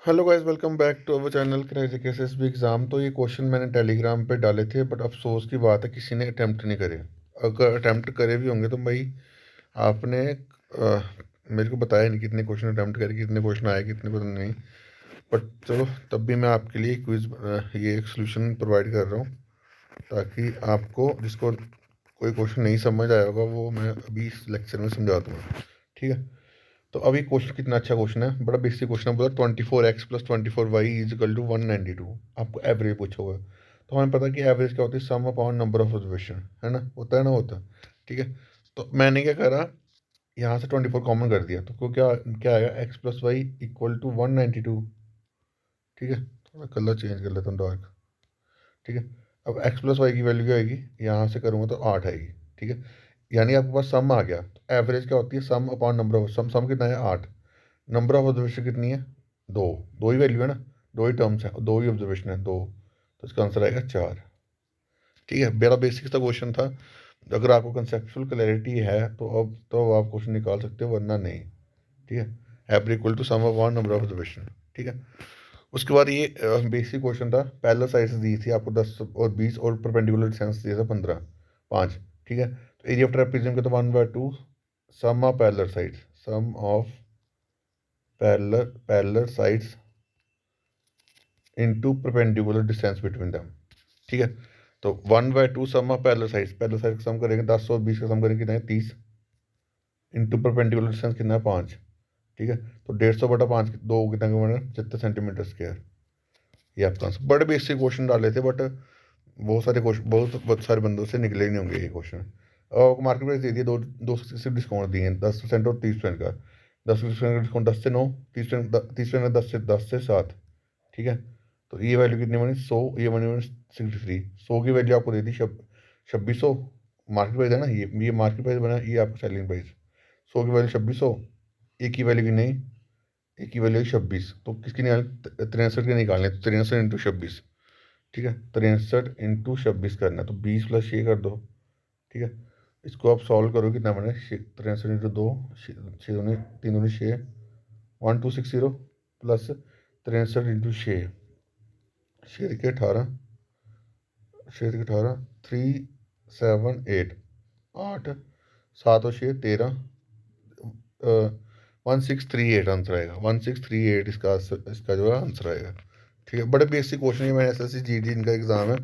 Hello guys, welcome back to our channel crack SSB exam. तो ये question मैंने Telegram पे डाले थे, बट अफसोस की बात है किसी ने अटेम्प्ट नहीं करे। अगर अटेम्प्ट करे भी होंगे तो भाई आपने मेरे को बताया नहीं कितने क्वेश्चन अटेम्प्ट करे, कितने क्वेश्चन आए, कितने पता नहीं। बट चलो, तब भी मैं आपके लिए क्विज ये एक सोल्यूशन प्रोवाइड कर रहा हूँ, ताकि आपको जिसको कोई क्वेश्चन नहीं समझ आया होगा वो मैं अभी इस लेक्चर में समझा दूँगा। ठीक है। तो अभी क्वेश्चन कितना अच्छा क्वेश्चन है, बड़ा बेसिक क्वेश्चन है। बोला 24x plus 24y is equal to 192। आपको एवरेज पूछा हुआ है, तो हमें पता है कि एवरेज क्या होती है, सम अपॉन नंबर ऑफ ऑब्जर्वेशन, है ना, होता है ना, होता है। ठीक है। तो मैंने क्या करा, यहाँ से 24 कॉमन कर दिया, तो को क्या क्या आएगा, x plus y equal to 192। ठीक है, थोड़ा कलर चेंज कर लेता हूँ, डार्क। ठीक है। अब एक्स प्लस वाई की वैल्यू क्या आएगी, यहाँ से करूँगा तो 8 आएगी। ठीक है। यानी आपके पास सम आ गया। तो एवरेज क्या होती है, सम अपॉन नंबर ऑफ, सम सम कितना है 8। नंबर ऑफ ऑब्जर्वेशन कितनी है, दो। दो ही वैल्यू है ना, दो ही टर्म्स है, दो ही ऑब्जर्वेशन है, दो। तो इसका आंसर आएगा 4। ठीक है, बड़ा बेसिक सा क्वेश्चन था। अगर आपको कंसेप्चुअल क्लैरिटी है तो आप क्वेश्चन निकाल सकते हो, वरना नहीं। ठीक है। Average equal to sum of one number of observation. ठीक है। उसके बाद ये बेसिक क्वेश्चन था, पैरेलल साइड्स दी थी आपको 10 और 20, और परपेंडिकुलर डिस्टेंस दिया था 15, 5। ठीक है। तो एरिया ऑफ ट्रेपेजियम का तो 1/2 sum of parallel sides, sum of parallel sides into perpendicular distance between them. ठीक है। तो 1/2 सम ऑफ पैरेलल साइड का सम करेंगे 10 और 20 का सम करेंगे कितना है, 30। इंटू परपेंडिकुलर डिस्टेंस कितना है, 5। ठीक है। तो 150/5 दो कितना का बना, 70 सेंटीमीटर स्क्वायर। ये आपका आंसर। बड़े बेसिक क्वेश्चन डाले थे, बट बहुत सारे क्वेश्चन, बहुत सारे बंदों से निकले नहीं होंगे ये क्वेश्चन। और मार्केट प्राइस दे दिए, दो सिर्फ डिस्काउंट दिए हैं, 10% और 30% का। 10% का डिस्काउंट 10 से 9, 30% का 10 से 7। ठीक है। तो ये वैल्यू कितनी बनी, 100, ये बनी 63। 100 की वैल्यू आपको दे दी 2600। मार्केट प्राइस है ना, ये मार्केट प्राइस बना, ये आपका सेलिंग प्राइस। 100 की वैल्यू 2600, एक की वैल्यू की नहीं, एक की वैल्यू 26। तो किसकी निकालनी, 63 की निकालनी है, तो 63 × 26। ठीक है, 63 × 26 करना है, तो 20 + 6 कर दो। ठीक है। इसको आप सॉल्व करो, कितना बने, 63 × 2, 6 दूनी 3 दूनी 6, 1260 प्लस 63 × 6, 6 के 18, 6 के 18, 378, 8, 7 और 6 13, 1638 आंसर आएगा, 1638 इसका जो है आंसर आएगा। ठीक है। बड़े बेसिक क्वेश्चन, ये मैंने एसएससी जीडी इनका एग्जाम है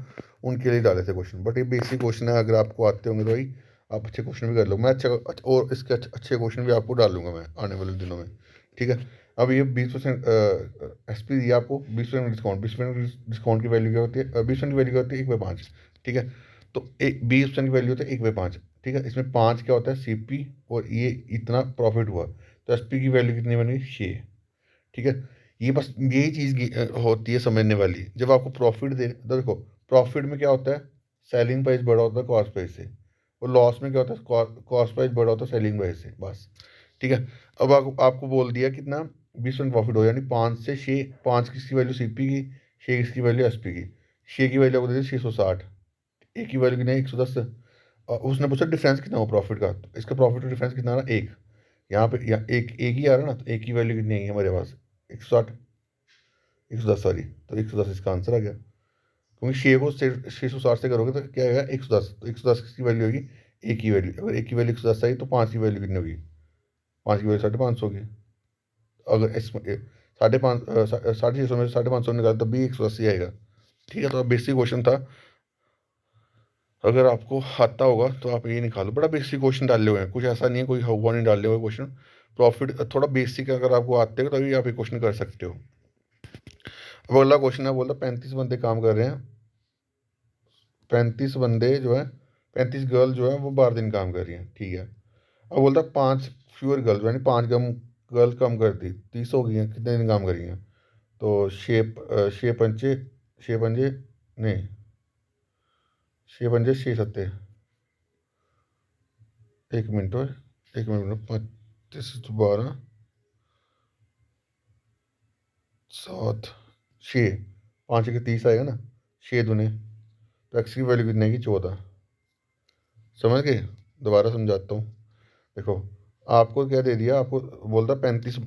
उनके लिए डाले थे क्वेश्चन, बट ये बेसिक क्वेश्चन है, अगर आपको आते होंगे तो भाई आप अच्छे क्वेश्चन भी कर लो। मैं और इसके अच्छे क्वेश्चन भी आपको डालूंगा मैं आने वाले दिनों में। ठीक है। अब ये 20% एस पी दिया आपको, 20% डिस्काउंट, 20% डिस्काउंट की वैल्यू क्या होती है, 20% की वैल्यू क्या होती है, 1/5। ठीक है। तो 20% की वैल्यू होती है 1/5। ठीक है। इसमें 5 क्या होता है, सीपी, और ये इतना प्रॉफिट हुआ, तो एसपी की वैल्यू कितनी बनी, 6। ठीक है। ये बस यही चीज़ होती है समझने वाली, जब आपको प्रॉफिट दे, तो देखो प्रॉफिट में क्या होता है, सेलिंग प्राइस बड़ा होता है कॉस्ट प्राइस से, और लॉस में क्या होता है, कॉस्ट प्राइस बड़ा होता है सेलिंग प्राइस से, बस। ठीक है। अब आपको बोल दिया कितना, 20% प्रॉफिट हो, यानी 5 से 6, 5 किसकी वैल्यू सीपी की, 6 किसकी वैल्यू एसपी की। 6 की वैल्यू आपको दे दी 660, एक की वैल्यू कितनी है, 110। और उसने पूछा डिफरेंस कितना हो प्रॉफिट का, तो इसका प्रॉफिट का डिफरेंस कितना आ रहा है, एक। यहाँ पे एक एक ही आ रहा है ना, तो एक की वैल्यू कितनी है हमारे पास, 160, 110, सॉरी। तो 110 इसका आंसर आ गया, क्योंकि 660 से करोगे तो क्या आएगा, 110। तो 110 की वैल्यू होगी, एक की वैल्यू, अगर एक की वैल्यू 110 आई तो 5 की वैल्यू कितनी होगी, 5 की वैल्यू 550 होगी। अगर इस 650 में 550 निकाल तब भी 180 आएगा। ठीक है। तो बेसिक क्वेश्चन था, अगर आपको आता होगा तो आप ये निकालो। बड़ा बेसिक क्वेश्चन डाले हुए हैं, कुछ ऐसा नहीं है कोई हुआ नहीं डाले हुए क्वेश्चन। प्रॉफिट थोड़ा बेसिक अगर आपको आते हो तभी आप ये क्वेश्चन कर सकते हो। अब अगला क्वेश्चन है, बोलता 35 बंदे काम कर रहे हैं, 35 बंदे जो है, 35 गर्ल जो है वो 12 दिन काम कर रही हैं। ठीक है। अब बोलता 5 फ्यूअर गर्ल, यानी 5 गर्ल कम कर दी, 30 हो गई हैं, कितने दिन काम कर रही हैं। तो छः पंचे, छः पंजे, नहीं, 6 पंजे 6 सत्ते, एक मिनट और, एक मिनट, 25 12 7 6, 5 के 30 आएगा ना, 6 दूने, तो एक्स की वैल्यू कितनी आएगी, 14। समझ गए, दोबारा समझाता हूँ। देखो आपको क्या दे दिया, आपको बोलता 35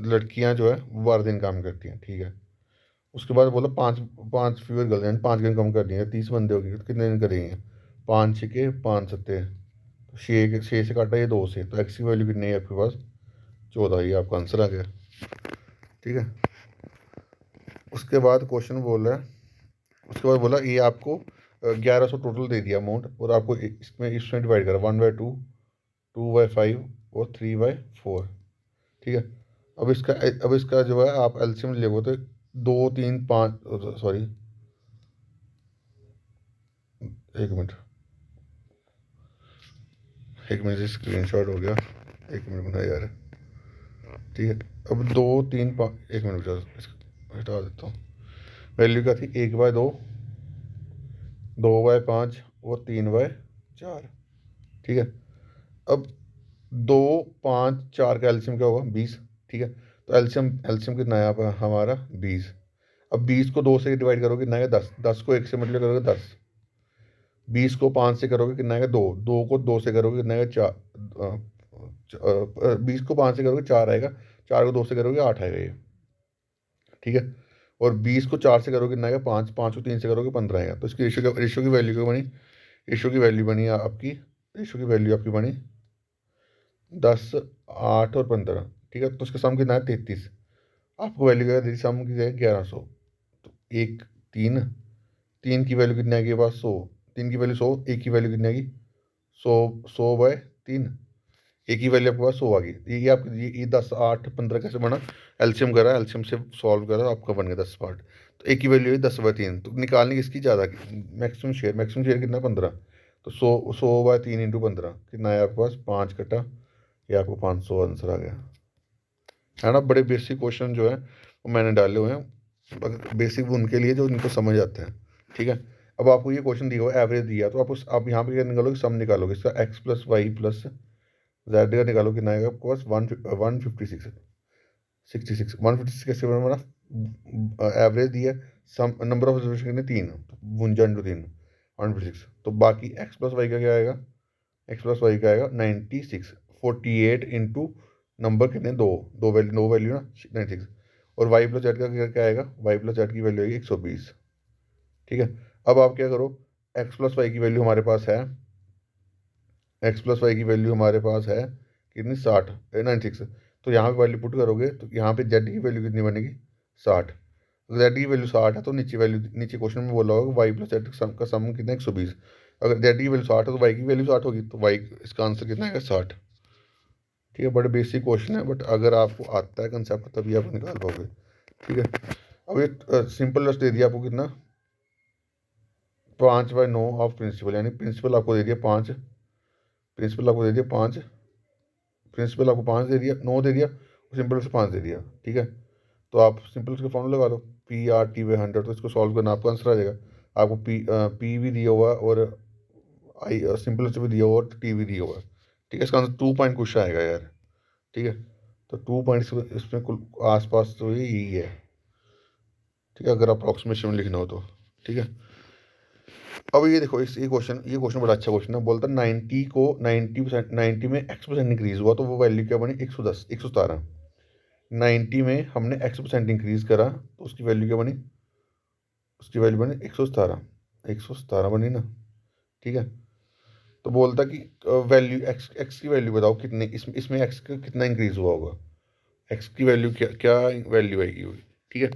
लड़कियां जो है वो 12 दिन काम करती हैं, ठीक है। उसके बाद बोला पाँच पाँच फीवर गर्ल, यानी 5 दिन कम कर दिए, 30 बंदे हो गए तो कितने दिन करेंगे, 5 6 5 सत्ते, तो 6 से काटा ये 2 से, तो एक्स की वैल्यू कितनी है आपके पास, 14, ये आपका आंसर आ गया, ठीक है। उसके बाद क्वेश्चन बोल रहा है, उसके बाद बोला ये आपको 1100 टोटल दे दिया अमाउंट, और आपको इसमें डिवाइड करा 1/2, 2/5 और 3/4, ठीक है। अब इसका जो है आप एलसीएम ले, तो 2 3 5, सॉरी, एक मिनट, एक मिनट से स्क्रीनशॉट हो गया, एक मिनट बना यार, ठीक है। अब 2 3 5, एक मिनट इसको हटा देता हूँ। वैल्यू क्या थी, 1/2, 2/5 और 3/4, ठीक है। अब 2 5 4 का एल्शियम क्या होगा, 20, ठीक है। तो एल्शियम एल्शियम कितना है आप हमारा 20। अब 20 को 2 से डिवाइड करोगे कितना आएगा, 10, 10 को 1 से मल्टीप्लाई करोगे 10, 20 को 5 से करोगे कितना आएगा, 2, 2 को 2 से करोगे कितना आएगा, 4, 20 को 5 से करोगे 4 आएगा, 4 को 2 से करोगे 8 आएगा ये, ठीक है। और 20 को 4 से करोगे कितना आएगा, 5, 5 को 3 से करोगे 15 आएगा। तो इसकी रेशो की वैल्यू क्या बनी, रेशो की वैल्यू बनी आपकी, रेशो की वैल्यू आपकी बनी 10 8 और 15, ठीक है। तो उसका सम कितना है 33, आपको वैल्यू क्या दी, सम की जाएगी 1100। तो एक, तीन, तीन की वैल्यू कितनी आएगी पास, 100, तीन की वैल्यू 100, एक की वैल्यू कितनी आएगी, 100/3, एक ही वैल्यू आपके पास 100 आ गई। ये आपकी ये 10 8 15 कैसे बना, एल्शियम करा, एल्शियम से सॉल्व करा, आपका बन गया 10 पार्ट। तो एक की वैल्यू है 10/3, तो निकालने की इसकी ज़्यादा, मैक्सिमम शेयर कितना 15, तो 100/3 इंटू 15 कितना है आपके पास, 5 कटा, ये आपको 500 आंसर आ गया, है ना। बड़े बेसिक क्वेश्चन जो है वो मैंने डाले हुए हैं, बेसिक उनके लिए जो उनको समझ आते हैं, ठीक है। अब आपको ये क्वेश्चन दिया हुआ एवरेज दिया, तो आप यहाँ पे क्या निकालोगे, सम निकालोगे इसका, x plus y plus z का निकालो, कितना आएगा आपके पास, 156, 66, 156 कैसे बना, एवरेज दिया, सम नंबर ऑफ ऑब्जर्वेशन कितने 3, तो 52 इंटू 3 156, तो बाकी एक्स प्लस वाई का क्या आएगा, एक्स प्लस वाई का आएगा 96, 48 इंटू नंबर कितने, दो वैल्यू ना 96, और वाई प्लस जेड का क्या आएगा, वाई प्लस जेड की वैल्यू आएगी 120, ठीक है। अब आप क्या करो, एक्स प्लस वाई की वैल्यू हमारे पास है, एक्स प्लस वाई की वैल्यू हमारे पास है कितनी, 60, 96, तो यहाँ पे वैल्यू पुट करोगे तो यहाँ पे जेड की वैल्यू कितनी बनेगी, 60, जेड की वैल्यू 60 है, तो नीचे क्वेश्चन में बोला होगा वाई प्लस जेड का सम कितना 120, अगर जेड की वैल्यू 60 है तो वाई की वैल्यू 60 होगी, तो वाई इसका आंसर कितना है 60, ठीक है। बड़े बेसिक क्वेश्चन है, बट अगर आपको आता है कंसेप्ट तभी आप निकाल पाओगे, ठीक है। अब ये सिंपल रस्ट दे दिया आपको कितना, 5/9 ऑफ प्रिंसिपल, यानी प्रिंसिपल आपको दे दिया 5, प्रिंसिपल आपको दे दिया 5, प्रिंसिपल आपको 5 दे दिया, 9 दे दिया, और सिंपल से 5 दे दिया, ठीक है। तो आप सिंपल उसके फॉर्मूला लगा लो, PRT/100, तो इसको सॉल्व करना आपका आंसर आ जाएगा। आपको पी भी दिया हुआ और आई सिंपल से भी दिया हुआ और टी भी दिया हुआ है, ठीक है। इसका आंसर 2 पॉइंट कुछ आएगा यार, ठीक है। तो 2 पॉइंट इसमें कुल आसपास तो यही है, ठीक है, अगर अप्रॉक्सीमेशन में लिखना हो तो, ठीक है। अब ये देखो ये क्वेश्चन बड़ा अच्छा क्वेश्चन है, बोलता है 90% 90 में x% इंक्रीज हुआ, तो वो वैल्यू क्या बनी, 110 117, 90 में हमने x% इंक्रीज करा तो उसकी वैल्यू क्या बनी, उसकी वैल्यू बनी 117 बनी ना, ठीक है। तो बोलता कि वैल्यू एक्स की वैल्यू बताओ कितने, इसमें एक्स का कितना इंक्रीज हुआ होगा, एक्स की वैल्यू क्या क्या वैल्यू आएगी होगी, ठीक है।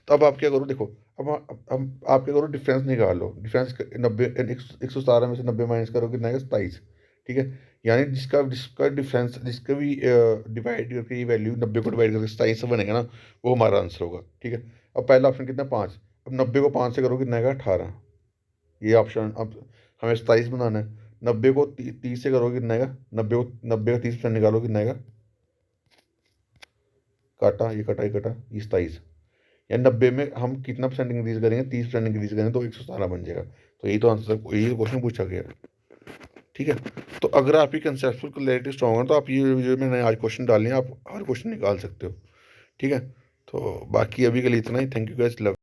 तो अब आप क्या करो, देखो अब आप क्या करो, डिफरेंस निकालो, डिफरेंस 90 117 में से 90 माइनस करो कितना आएगा, 27, ठीक है। यानी जिसका जिसका डिफरेंस, जिसका भी डिवाइड करके ये वैल्यू 90 को डिवाइड करके 27 से बनेगा ना, वो हमारा आंसर होगा, ठीक है। अब पहला ऑप्शन कितना 5, अब 90 को 5 से करो कितना आएगा 18, ये ऑप्शन, अब हमें 27 बनाना है, 90 को 30 से करोगे कितना आएगा, 90 का 30% निकालो कितना आएगा, काटा ये कटा ये कटा ये 27, या 90 में हम कितना परसेंट इंक्रीज करेंगे, 30% इंक्रीज करेंगे तो 117 बन जाएगा। तो यही तो आंसर, यही क्वेश्चन पूछा गया, ठीक है। तो अगर आपकी कंसेप्चुअल क्लैरिटी स्ट्रॉन्ग है तो आप ये जो मैंने आज क्वेश्चन डाले हैं आप हर क्वेश्चन निकाल सकते हो, ठीक है। तो बाकी अभी के लिए इतना ही, थैंक यू गाइस, लव।